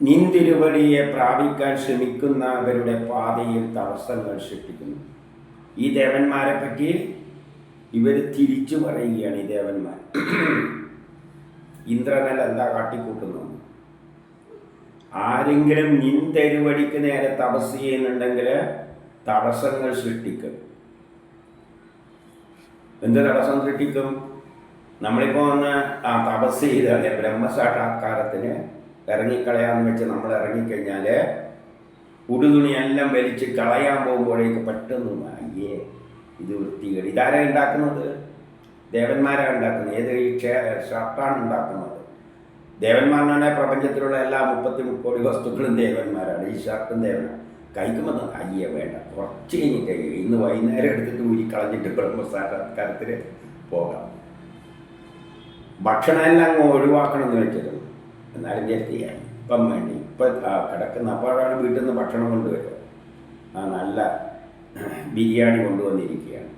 നിന്തിരുവടിയെ പ്രാപിക്കാൻ ശ്രമിക്കുന്നവരുടെ പാതയിൽ തടസ്സങ്ങൾ സൃഷ്ടിക്കുന്നു. ഈ ദേവന്മാരെ പറ്റി ഇവർ തിരിച്ചു പറയുകയാണ്. ഈ ദേവന്മാർ ഇന്ദ്രനല്ല എന്താ കാട്ടിക്കൂട്ടുന്നു? ആരെങ്കിലും നിന്തിരുവടിക്ക് നേരെ തപസ് ചെയ്യുന്നുണ്ടെങ്കിൽ തടസ്സങ്ങൾ സൃഷ്ടിക്കും. എന്ത് തടസ്സം സൃഷ്ടിക്കും? നമ്മളിപ്പോൾ ഒന്ന് തപസ് ചെയ്താൽ ബ്രഹ്മസാക്ഷാത്കാരത്തിന് ഇറങ്ങിക്കളയാന്ന് വെച്ച് നമ്മൾ ഇറങ്ങിക്കഴിഞ്ഞാൽ ഉടുതുണിയെല്ലാം വലിച്ച് കളയാൻ പോകുമ്പോഴേക്ക് പെട്ടെന്ന് അയ്യേ ഇത് വൃത്തികേട്. ഇതാരാ ഉണ്ടാക്കുന്നത്? ദേവന്മാരാണ് ഉണ്ടാക്കുന്നത്. ഏത് ഈ ഷർട്ടാണ് ഉണ്ടാക്കുന്നത്? ദേവന്മാരാണ് പ്രപഞ്ചത്തിലുള്ള എല്ലാ 33 കോടി വസ്തുക്കളും ദേവന്മാരാണ്. ഈ ഷർട്ടും ദേവനാണ്. കഴിക്കുമ്പോൾ അയ്യേ വേണ്ട, കുറച്ച് കഴിഞ്ഞിട്ട് ഇന്ന് വൈകുന്നേരം എടുത്തിട്ട് ഊരിക്കളഞ്ഞിട്ട് ബ്രഹ്മസാക്ഷാത്കാരത്തിന് പോകാം. ഭക്ഷണം എല്ലാം അങ്ങ് ഒഴിവാക്കണം എന്ന് വെച്ചിരുന്നു. എന്നാലും ചെയ്യാൻ ഇപ്പം വേണ്ടി ഇപ്പം കിടക്കുന്ന അപ്പോഴാണ് വീട്ടിൽ നിന്ന് ഭക്ഷണം കൊണ്ടുവരിക. നല്ല ബിരിയാണി കൊണ്ടുവന്നിരിക്കുകയാണ്.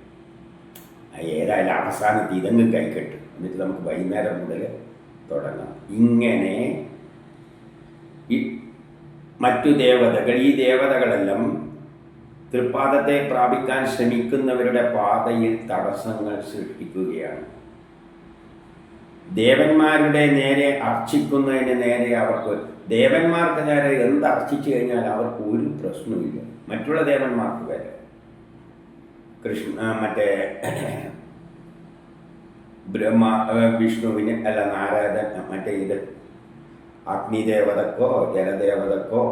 ഏതായാലും അവസാനത്ത് ഇതങ്ങ് കൈക്കെട്ട്, എന്നിട്ട് നമുക്ക് വൈകുന്നേരം മുതൽ തുടങ്ങാം. ഇങ്ങനെ മറ്റു ദേവതകൾ, ഈ ദേവതകളെല്ലാം തൃപ്പാദത്തെ പ്രാപിക്കാൻ ശ്രമിക്കുന്നവരുടെ പാതയിൽ തടസ്സങ്ങൾ സൃഷ്ടിക്കുകയാണ്. ദേവന്മാരുടെ നേരെ അർച്ചിക്കുന്നതിന് നേരെ അവർക്ക്, ദേവന്മാർക്ക് നേരെ എന്ത് അർച്ചിച്ചു കഴിഞ്ഞാൽ അവർക്ക് ഒരു പ്രശ്നമില്ല. മറ്റുള്ള ദേവന്മാർക്ക് വരെ മറ്റേ വിഷ്ണുവിന് അല്ല, നാരദൻ മറ്റേ ഇത് അഗ്നിദേവതക്കോ ജലദേവതക്കോ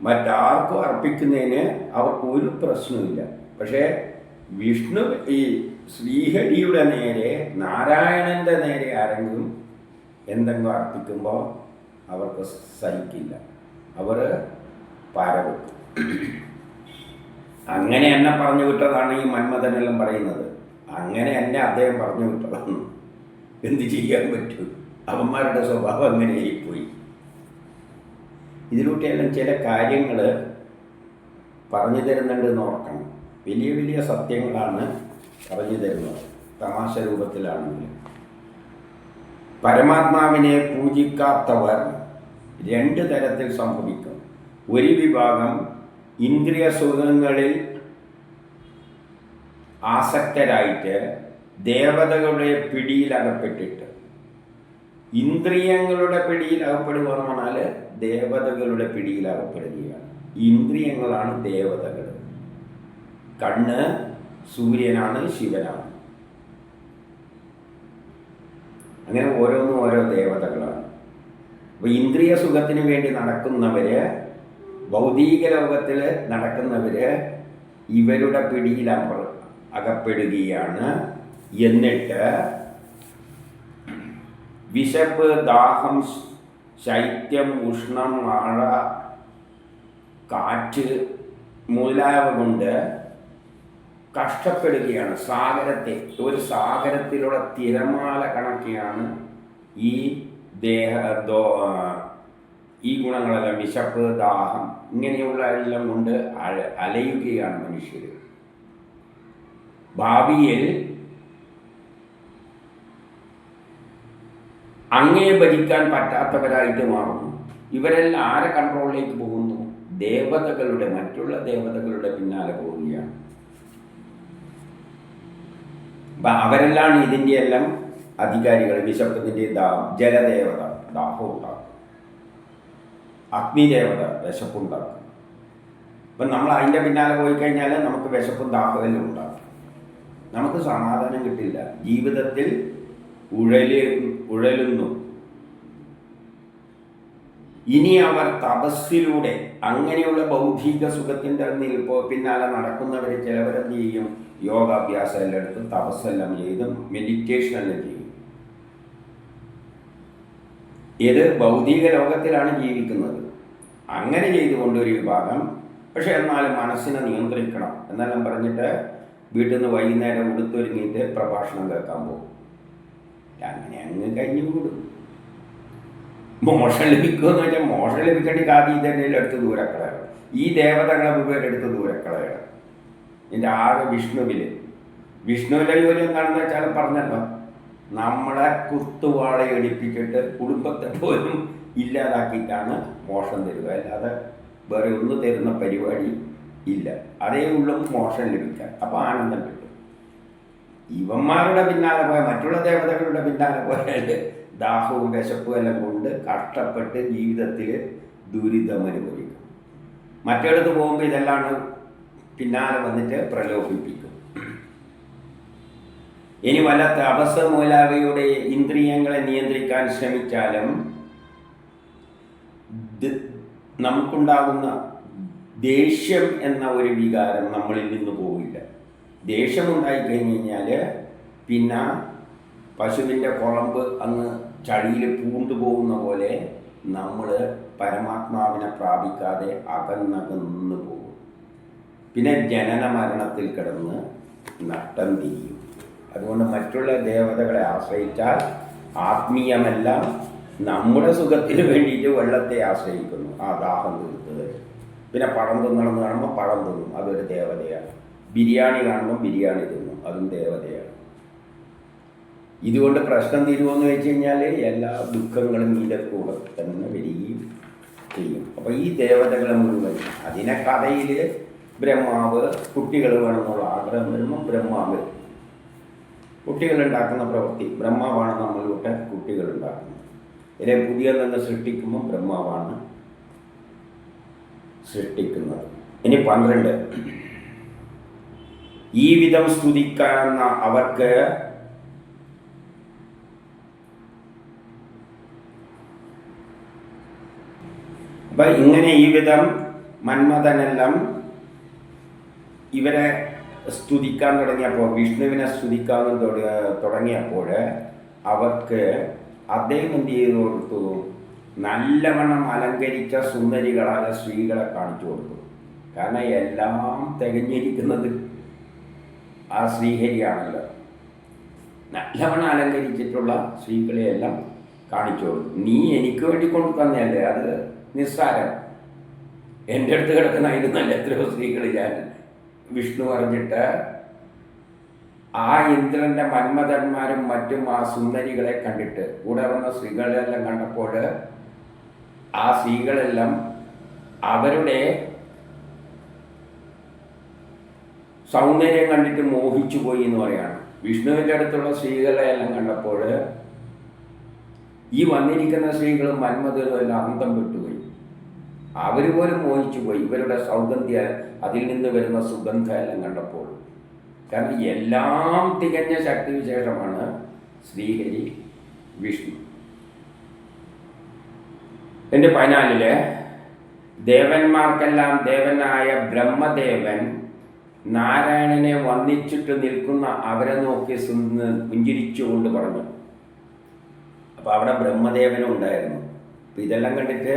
മറ്റാർക്കോ അർപ്പിക്കുന്നതിന് അവർക്ക് ഒരു പ്രശ്നമില്ല. പക്ഷേ വിഷ്ണു ഈ ശ്രീഹരിയുടെ നേരെ, നാരായണൻ്റെ നേരെ ആരെങ്കിലും എന്തെങ്കിലും അർപ്പിക്കുമ്പോൾ അവർക്ക് സഹിക്കില്ല, അവർ പാരവെക്കും. അങ്ങനെ എന്നെ പറഞ്ഞു വിട്ടതാണ് ഈ മന്മഥനെല്ലാം പറയുന്നത്. അങ്ങനെ എന്നെ അദ്ദേഹം പറഞ്ഞു വിട്ടതാണ്. എന്ത് ചെയ്യാൻ പറ്റും? അവന്മാരുടെ സ്വഭാവം അങ്ങനെയായിപ്പോയി. ഇതിലൂടെയെല്ലാം ചില കാര്യങ്ങൾ പറഞ്ഞു തരുന്നുണ്ടെന്ന് ഓർക്കണം. വലിയ വലിയ സത്യങ്ങളാണ് പറഞ്ഞു തരുന്നത്, തമാശ രൂപത്തിലാണെങ്കിൽ. പരമാത്മാവിനെ പൂജിക്കാത്തവർ 2 തരത്തിൽ സംഭവിക്കും. ഒരു വിഭാഗം ഇന്ദ്രിയ സുഖങ്ങളിൽ ആസക്തരായിട്ട് ദേവതകളുടെ പിടിയിലകപ്പെട്ടിട്ട്, ഇന്ദ്രിയങ്ങളുടെ പിടിയിൽ അകപ്പെടുക എന്ന് പറഞ്ഞാൽ ദേവതകളുടെ പിടിയിലകപ്പെടുകയാണ്. ഇന്ദ്രിയങ്ങളാണ് ദേവതകൾ. കണ്ണ് സൂര്യനാണ്, ശിവനാണ്. അങ്ങനെ ഓരോന്നും ഓരോ ദേവതകളാണ്. അപ്പോൾ ഇന്ദ്രിയ സുഖത്തിന് വേണ്ടി നടക്കുന്നവര്, ഭൗതിക ലോകത്തിൽ നടക്കുന്നവര് ഇവരുടെ പിടിയിൽ അകപ്പെടുകയാണ്. എന്നിട്ട് വിശപ്പ്, ദാഹം, ശൈത്യം, ഉഷ്ണം, മഴ, കാറ്റ് മുതലായവ കൊണ്ട് കഷ്ടപ്പെടുകയാണ്. ഒരു സാഗരത്തിലുള്ള തിരമാല കണക്കെയാണ് ഈ ഈ ഗുണങ്ങളെല്ലാം വിശപ്പ്, ദാഹം ഇങ്ങനെയുള്ള എല്ലാം കൊണ്ട് അലയുകയാണ് മനുഷ്യർ. ഭാവിയിൽ അങ്ങയെ ഭരിക്കാൻ പറ്റാത്തവരായിട്ട് മാറുന്നു. ഇവരെല്ലാം ആരെ കൺട്രോളിലേക്ക് പോകുന്നു? ദേവതകളുടെ, മറ്റുള്ള ദേവതകളുടെ പിന്നാലെ പോവുകയാണ്. അവരെല്ലാം ഇതിൻ്റെ എല്ലാം അധികാരികൾ. വിശപ്പത്തിൻ്റെ ജലദേവത ദാഹം ഉണ്ടാക്കും, അഗ്നിദേവത വിശപ്പുണ്ടാക്കും. അപ്പം നമ്മൾ അതിൻ്റെ പിന്നാലെ പോയി കഴിഞ്ഞാൽ നമുക്ക് വിശപ്പും ദാഹമെല്ലാം ഉണ്ടാകും. നമുക്ക് സമാധാനം കിട്ടില്ല, ജീവിതത്തിൽ ഉഴലുന്നു. ഇനി അവർ തപസ്സിലൂടെ അങ്ങനെയുള്ള ബൗദ്ധിക സുഖത്തിൻ്റെ പിന്നാലെ നടക്കുന്നവർ ചിലവരെന്ത് ചെയ്യും? യോഗാഭ്യാസം എല്ലാം എടുത്ത് തപസ്സെല്ലാം ചെയ്ത് മെഡിറ്റേഷൻ എല്ലാം ചെയ്യും. ഇത് ഭൗതിക ലോകത്തിലാണ് ജീവിക്കുന്നത്. അങ്ങനെ ചെയ്തുകൊണ്ട് ഒരു വിഭാഗം. പക്ഷെ എന്നാലും മനസ്സിനെ നിയന്ത്രിക്കണം എന്നെല്ലാം പറഞ്ഞിട്ട് വീട്ടിൽ നിന്ന് വൈകുന്നേരം ഉടുത്തൊരുങ്ങിയിട്ട് പ്രഭാഷണം കേൾക്കാൻ പോകും. അങ്ങനെ അങ്ങ് കഴിഞ്ഞു കൂടും. മോശം ലഭിക്കുമെന്ന് വെച്ചാൽ മോശം ലഭിക്കേണ്ടി ആദ്യം തന്നെ എടുത്ത് ദൂരക്കളയണം. ഈ ദേവതകളെ മുഴുവൻ എടുത്ത് ദൂരക്കളയണം. എൻ്റെ ആകെ വിഷ്ണുവിൻ്റെ ജോലി എന്താണെന്ന് വെച്ചാൽ പറഞ്ഞല്ലോ, നമ്മളെ കുത്തുവാളയടിപ്പിച്ചിട്ട് കുടുംബത്തെ പോലും ഇല്ലാതാക്കിയിട്ടാണ് മോശം തരിക. അല്ലാതെ വേറെ ഒന്നും തരുന്ന പരിപാടി ഇല്ല. അതേ ഉള്ളൂ മോശം ലഭിക്കാൻ. അപ്പോൾ ആനന്ദം കിട്ടും. ഇവന്മാരുടെ പിന്നാലെ പോയാൽ, മറ്റുള്ള ദേവതകളുടെ പിന്നാലെ പോയാൽ ദാഹവും വിശപ്പും എല്ലാം കൊണ്ട് കഷ്ടപ്പെട്ട് ജീവിതത്തിൽ ദുരിതം അനുഭവിക്കും. മറ്റിടത്ത് പോകുമ്പോൾ ഇതെല്ലാം പിന്നാലെ വന്നിട്ട് പ്രലോഭിപ്പിക്കും. ഇനി വല്ല തപസ് മൂലാവയുടെ ഇന്ദ്രിയങ്ങളെ നിയന്ത്രിക്കാൻ ശ്രമിച്ചാലും നമുക്കുണ്ടാകുന്ന ദേഷ്യം എന്ന ഒരു വികാരം നമ്മളിൽ നിന്ന് പോവില്ല. ദേഷ്യമുണ്ടായി കഴിഞ്ഞ് കഴിഞ്ഞാൽ പിന്നെ പശുവിൻ്റെ കുളമ്പ് അങ്ങ് ചളിയിൽ പൂണ്ടുപോകുന്ന പോലെ നമ്മൾ പരമാത്മാവിനെ പ്രാപിക്കാതെ അകന്നകന്നു പോകും. പിന്നെ ജനന മരണത്തിൽ കിടന്ന് നട്ടം തിരിയും. അതുകൊണ്ട് മറ്റുള്ള ദേവതകളെ ആശ്രയിച്ചാൽ ആത്മീയമെല്ലാം നമ്മുടെ സുഖത്തിന് വേണ്ടിയിട്ട് വെള്ളത്തെ ആശ്രയിക്കുന്നു. ആ ദാഹം തീർത്തത്. പിന്നെ പഴം തിന്നണമെന്ന് കാണുമ്പോൾ പഴം തിന്നും, അതൊരു ദേവതയാണ്. ബിരിയാണി കാണുമ്പോൾ ബിരിയാണി തിന്നും, അതും ദേവതയാണ്. ഇതുകൊണ്ട് പ്രശ്നം തീരുമെന്ന് വെച്ച് കഴിഞ്ഞാൽ എല്ലാ ദുഃഖങ്ങളും ഇതിൻ്റെ കൂടെ തന്നെ വരികയും ചെയ്യും. അപ്പോൾ ഈ ദേവതകളെ മുഴുവൻ അതിനെ കഥയിൽ ബ്രഹ്മാവ് കുട്ടികൾ വേണമെന്നുള്ള ആഗ്രഹം വരുമ്പോൾ ബ്രഹ്മാവ് കുട്ടികളുണ്ടാക്കുന്ന പ്രവൃത്തി, ബ്രഹ്മാവാണ് നമ്മളിലൂടെ കുട്ടികളുണ്ടാക്കുന്നത്. ഇതിനെ പുതിയ നിന്ന് സൃഷ്ടിക്കുമ്പോൾ ബ്രഹ്മാവാണ് സൃഷ്ടിക്കുന്നത്. ഇനി 12, ഈ വിധം സ്തുതിക്കാവുന്ന അവർക്ക് അപ്പം ഇങ്ങനെ ഈ വിധം മന്മഥനെല്ലാം ഇവരെ സ്തുതിക്കാൻ തുടങ്ങിയപ്പോൾ, വിഷ്ണുവിനെ സ്തുതിക്കാൻ തുടങ്ങിയപ്പോൾ അവർക്ക് അദ്ദേഹം എന്ത് ചെയ്തു കൊടുത്തു? നല്ലവണ്ണം അലങ്കരിച്ച സുന്ദരികളായ സ്ത്രീകളെ കാണിച്ചു കൊടുത്തു. കാരണം എല്ലാം തികഞ്ഞിരിക്കുന്നത് ആ ശ്രീഹരിയാണല്ലോ. നല്ലവണ്ണം അലങ്കരിച്ചിട്ടുള്ള സ്ത്രീകളെയെല്ലാം കാണിച്ചു കൊടുത്തു. നീ എനിക്ക് വേണ്ടി കൊണ്ടു തന്നെയല്ലേ, അത് നിസ്സാരം. എൻ്റെ അടുത്ത് കിടക്കുന്ന അതിന് നല്ല എത്രയോ സ്ത്രീകൾ ഞാൻ വിഷ്ണു പറഞ്ഞിട്ട് ആ ഇന്ദ്രൻ്റെ മന്മഥന്മാരും മറ്റും ആ സുന്ദരികളെ കണ്ടിട്ട്, കൂടെ വന്ന സ്ത്രീകളെല്ലാം കണ്ടപ്പോൾ ആ സ്ത്രീകളെല്ലാം അവരുടെ സൗന്ദര്യം കണ്ടിട്ട് മോഹിച്ചു പോയി എന്ന് പറയാണ്. വിഷ്ണുവിൻ്റെ അടുത്തുള്ള സ്ത്രീകളെല്ലാം കണ്ടപ്പോൾ ഈ വന്നിരിക്കുന്ന സ്ത്രീകളും മന്മഥരും എല്ലാം അന്തം വിട്ടുപോയി. അവർ പോലും മോഹിച്ചു പോയി ഇവരുടെ സൗഗന്ധ്യ, അതിൽ നിന്ന് വരുന്ന സുഗന്ധം എല്ലാം കണ്ടപ്പോൾ. കാരണം എല്ലാം തികഞ്ഞ ശക്തിവിശേഷമാണ് ശ്രീഹരി വിഷ്ണു. എൻ്റെ 14 ദേവന്മാർക്കെല്ലാം ദേവനായ ബ്രഹ്മദേവൻ നാരായണനെ വന്ദിച്ചിട്ട് നിൽക്കുന്ന അവരെ നോക്കി പുഞ്ചിരിച്ചുകൊണ്ട് പറഞ്ഞു. അപ്പോൾ അവിടെ ബ്രഹ്മദേവനും ഉണ്ടായിരുന്നു. അപ്പം ഇതെല്ലാം കണ്ടിട്ട്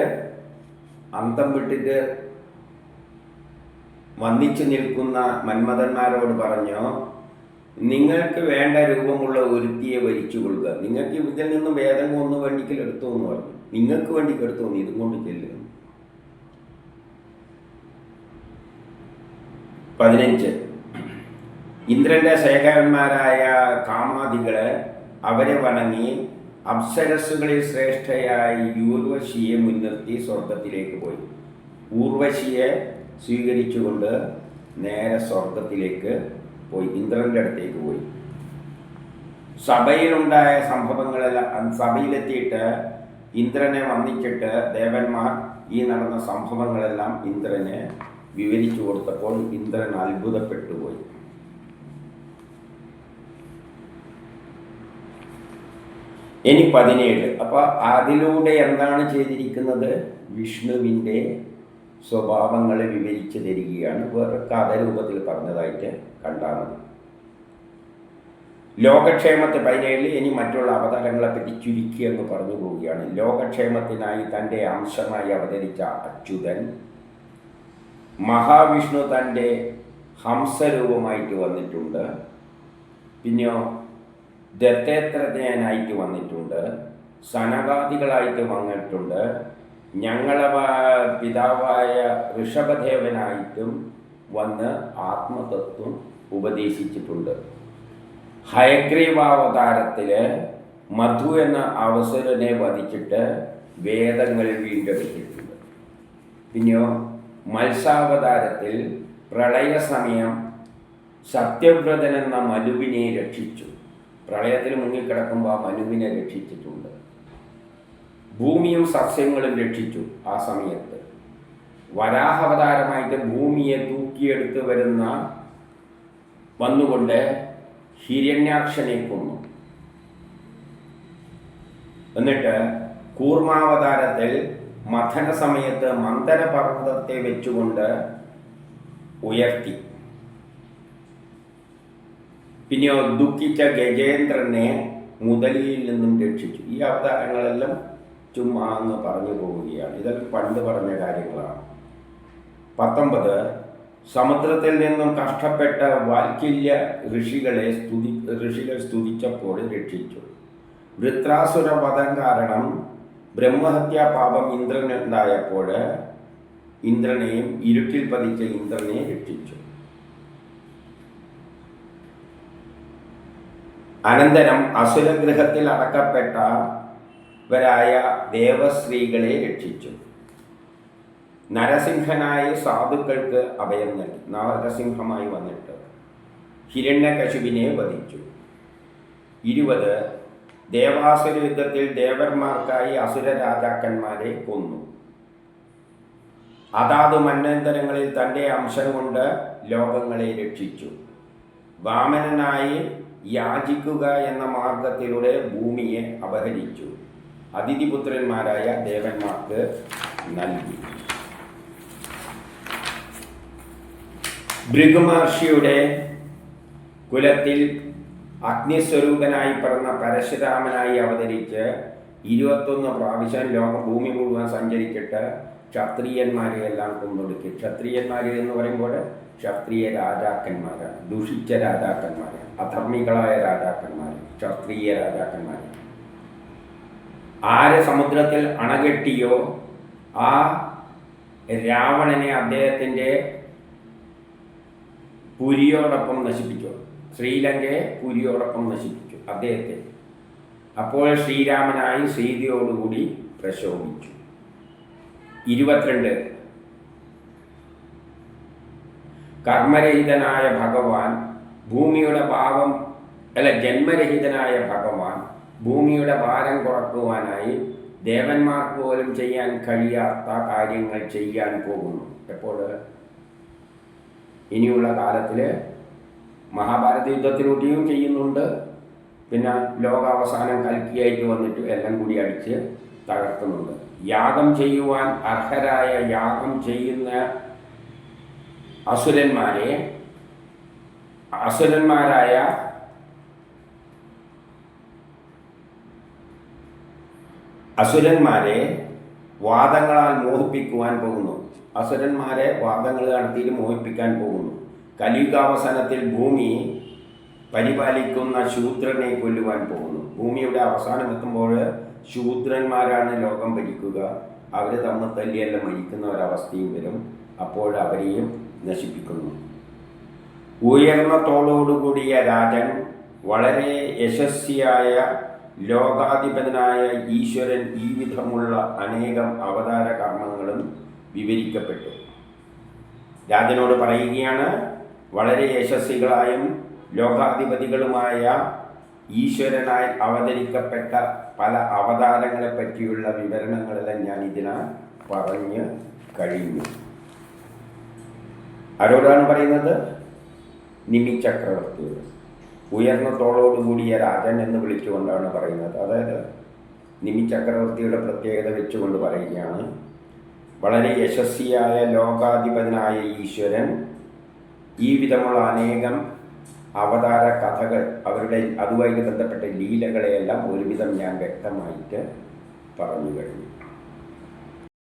അന്തം വിട്ടിട്ട് വന്ദിച്ചു നിൽക്കുന്ന മന്മഥന്മാരോട് പറഞ്ഞു, നിങ്ങൾക്ക് വേണ്ട രൂപമുള്ള ഒരുത്തിയെ വരിച്ചു കൊള്ളുക, നിങ്ങൾക്ക് ഇതിൽ നിന്ന് വേദം ഒന്ന് വേണ്ടിക്കൽ എടുത്തു എന്ന് പറഞ്ഞു. നിങ്ങൾക്ക് വേണ്ടി കെടുത്തോന്ന് ഇതും കൊണ്ട് ചെല്ലുന്നു. 15 ഇന്ദ്രന്റെ സേവകന്മാരായ കാമാദികള് അവരെ വണങ്ങി അപ്സരസ്സുകളിൽ ശ്രേഷ്ഠയായി ഊർവശിയെ മുൻനിർത്തി സ്വർഗത്തിലേക്ക് പോയി. ഊർവശിയെ സ്വീകരിച്ചുകൊണ്ട് നേരെ സ്വർഗത്തിലേക്ക് പോയി, ഇന്ദ്രന്റെ അടുത്തേക്ക് പോയി. സഭയിലുണ്ടായ സംഭവങ്ങളെല്ലാം, സഭയിലെത്തിയിട്ട് ഇന്ദ്രനെ വന്ദിച്ചിട്ട് ദേവന്മാർ ഈ നടന്ന സംഭവങ്ങളെല്ലാം ഇന്ദ്രനെ വിവരിച്ചു കൊടുത്തപ്പോൾ ഇന്ദ്രൻ അത്ഭുതപ്പെട്ടു പോയി. ഇനി 17. അപ്പോൾ അതിലൂടെ എന്താണ് ചെയ്തിരിക്കുന്നത്? വിഷ്ണുവിൻ്റെ സ്വഭാവങ്ങളെ വിവരിച്ചു തരികയാണ്. വേറെ കഥരൂപത്തിൽ പറഞ്ഞതായിട്ട് കണ്ടാൽ മതി. ലോകക്ഷേമത്തെ 17 ഇനി മറ്റുള്ള അവതാരങ്ങളെപ്പറ്റി ചുരുക്കി എന്ന് പറഞ്ഞു പോവുകയാണ്. ലോകക്ഷേമത്തിനായി തൻ്റെ അംശമായി അവതരിച്ച അച്യുതൻ, മഹാവിഷ്ണു തൻ്റെ ഹംസരൂപമായിട്ട് വന്നിട്ടുണ്ട്. പിന്നെയോ ദത്തേത്രജ്ഞനായിട്ട് വന്നിട്ടുണ്ട്, സനകാദികളായിട്ട് വന്നിട്ടുണ്ട്, ഞങ്ങളെ പിതാവായ ഋഷഭദേവനായിട്ടും വന്ന് ആത്മതത്വം ഉപദേശിച്ചിട്ടുണ്ട്. ഹയഗ്രീവാവതാരത്തിൽ മധു എന്ന അവസരനെ വധിച്ചിട്ട് വേദങ്ങൾ വീണ്ടെടുത്തിട്ടുണ്ട്. പിന്നെയോ മത്സ്യാവതാരത്തിൽ പ്രളയസമയം സത്യവ്രതൻ എന്ന മനുവിനെ രക്ഷിച്ചു. പ്രളയത്തിൽ മുങ്ങിക്കിടക്കുമ്പോൾ ആ മനുവിനെ രക്ഷിച്ചിട്ടുണ്ട്. ഭൂമിയും സസ്യങ്ങളും രക്ഷിച്ചു. ആ സമയത്ത് വരാഹാവതാരമായിട്ട് ഭൂമിയെ തൂക്കിയെടുത്ത് വന്നുകൊണ്ട് ഹിരണ്യാക്ഷനെ കൊന്നു. എന്നിട്ട് കൂർമാവതാരത്തിൽ മഥന സമയത്ത് മന്ദരപർവ്വതത്തെ വെച്ചുകൊണ്ട് ഉയർത്തി. പിന്നെയോ ദുഃഖിച്ച ഗജേന്ദ്രനെ മുതലിയിൽ നിന്നും രക്ഷിച്ചു. ഈ അവതാരങ്ങളെല്ലാം ചുമ്മാ അങ്ങ് പറഞ്ഞു പോവുകയാണ്. ഇതെല്ലാം പണ്ട് പറഞ്ഞ കാര്യങ്ങളാണ്. 19 സമുദ്രത്തിൽ നിന്നും കഷ്ടപ്പെട്ട വാത്സല്യ ഋഷികൾ സ്തുതിച്ചപ്പോൾ രക്ഷിച്ചു. വൃത്രാസുര വധം കാരണം ബ്രഹ്മഹത്യാ പാപം ഇന്ദ്രനുണ്ടായപ്പോൾ ഇന്ദ്രനെയും ഇരുട്ടിൽ പതിച്ച ഇന്ദ്രനെ രക്ഷിച്ചു. അനന്തരം അസുരഗൃഹത്തിൽ അടക്കപ്പെട്ടവരായ ദേവസ്ത്രീകളെ രക്ഷിച്ചു. നരസിംഹനായ സാധുക്കൾക്ക് അഭയം നൽകി. നരസിംഹമായി വന്നിട്ട് ഹിരണ്യകശിപിനെ വധിച്ചു. 20 ദേവാസുര യുദ്ധത്തിൽ ദേവന്മാർക്കായി അസുര രാജാക്കന്മാരെ കൊന്നു. അതാത് മന്വന്തരങ്ങളിൽ തൻ്റെ അംശം കൊണ്ട് ലോകങ്ങളെ രക്ഷിച്ചു. വാമനനായി യാചിക്കുക എന്ന മാർഗത്തിലൂടെ ഭൂമിയെ അപഹരിച്ചു. അതിഥിപുത്രന്മാരായ ദേവന്മാർക്ക് നൽകി. ഭൃഗുമഹർഷിയുടെ കുലത്തിൽ അഗ്നിസ്വരൂപനായി പിറന്ന പരശുരാമനായി അവതരിച്ച് 21 പ്രാവശ്യം ഭൂമി മുഴുവൻ സഞ്ചരിച്ചിട്ട് ക്ഷത്രിയന്മാരെ എല്ലാം കൊന്നൊടുക്കി. ക്ഷത്രിയന്മാർ എന്ന് പറയുമ്പോൾ ക്ഷത്രിയ രാജാക്കന്മാരാണ്, ദുഷിച്ച രാജാക്കന്മാരാണ്, അധർമ്മികളായ രാജാക്കന്മാർ, ക്ഷത്രിയ രാജാക്കന്മാർ. ആര് സമുദ്രത്തിൽ അണകെട്ടിയോ ആ രാവണനെ അദ്ദേഹത്തിൻ്റെ പുരിയോടൊപ്പം നശിപ്പിച്ചു. ശ്രീലങ്കയെ പുരിയോടൊപ്പം നശിപ്പിച്ചു അദ്ദേഹത്തെ. അപ്പോൾ ശ്രീരാമനായി സീതയോടുകൂടി പ്രശോഭിച്ചു. 22 കർമ്മരഹിതനായ ഭഗവാൻ ജന്മരഹിതനായ ഭഗവാൻ ഭൂമിയുടെ ഭാരം കുറക്കുവാനായി ദേവന്മാർക്ക് പോലും ചെയ്യാൻ കഴിയാത്ത കാര്യങ്ങൾ ചെയ്യാൻ പോകുന്നു. എപ്പോൾ? ഇനിയുള്ള കാലത്തിൽ മഹാഭാരത യുദ്ധത്തിലൂടെയും ചെയ്യുന്നുണ്ട്. പിന്നെ ലോകാവസാനം കൽക്കിയായിട്ട് വന്നിട്ട് എല്ലാം കൂടി അടിച്ച് തകർക്കുന്നുണ്ട്. യാഗം ചെയ്യുവാൻ അർഹരായ യാഗം ചെയ്യുന്ന അസുരന്മാരെ വാദങ്ങളാൽ മോഹിപ്പിക്കുവാൻ പോകുന്നു. അസുരന്മാരെ വാദങ്ങൾ നടത്തിയിട്ട് മോഹിപ്പിക്കാൻ പോകുന്നു. കലിയുഗാവസാനത്തിൽ ഭൂമി പരിപാലിക്കുന്ന ശൂദ്രനെ കൊല്ലുവാൻ പോകുന്നു. ഭൂമിയുടെ അവസാനം എത്തുമ്പോൾ ശൂദ്രന്മാരാണ് ലോകം ഭരിക്കുക, അവർ തമ്മിൽ തല്ലിയെല്ലാം മരിക്കുന്ന ഒരവസ്ഥയും വരും. അപ്പോൾ അവരെയും നശിപ്പിക്കുന്നു. ഉയർന്ന തോളോടുകൂടിയ രാജൻ, വളരെ യശസ്വിയായ ലോകാധിപനായ ഈശ്വരൻ ഈ വിധമുള്ള അനേകം അവതാര കർമ്മങ്ങളും വിവരിക്കപ്പെട്ടു. രാജനോട് പറയുകയാണ്, വളരെ യശസ്വികളായും ലോകാധിപതികളുമായ ഈശ്വരനായി അവതരിക്കപ്പെട്ട പല അവതാരങ്ങളെ പറ്റിയുള്ള വിവരണങ്ങളെല്ലാം ഞാൻ ഇതിനാൽ പറഞ്ഞു കഴിഞ്ഞു. ആരോടാണ് പറയുന്നത്? നിമി ചക്രവർത്തിയോട്. ഉയർന്ന തോളോടുകൂടിയ രാജൻ എന്ന് വിളിച്ചുകൊണ്ടാണ് പറയുന്നത്. അതായത് നിമി ചക്രവർത്തിയുടെ പ്രത്യേകത വെച്ചുകൊണ്ട് പറയുകയാണ്, വളരെ യശസ്വിയായ ലോകാധിപനായ ഈശ്വരൻ ഈ വിധമുള്ള അനേകം അവതാര കഥകൾ, അവരുടെ അതുമായി ബന്ധപ്പെട്ട ലീലകളെയെല്ലാം ഒരുവിധം ഞാൻ വ്യക്തമായിട്ട് പറഞ്ഞു കഴിഞ്ഞു.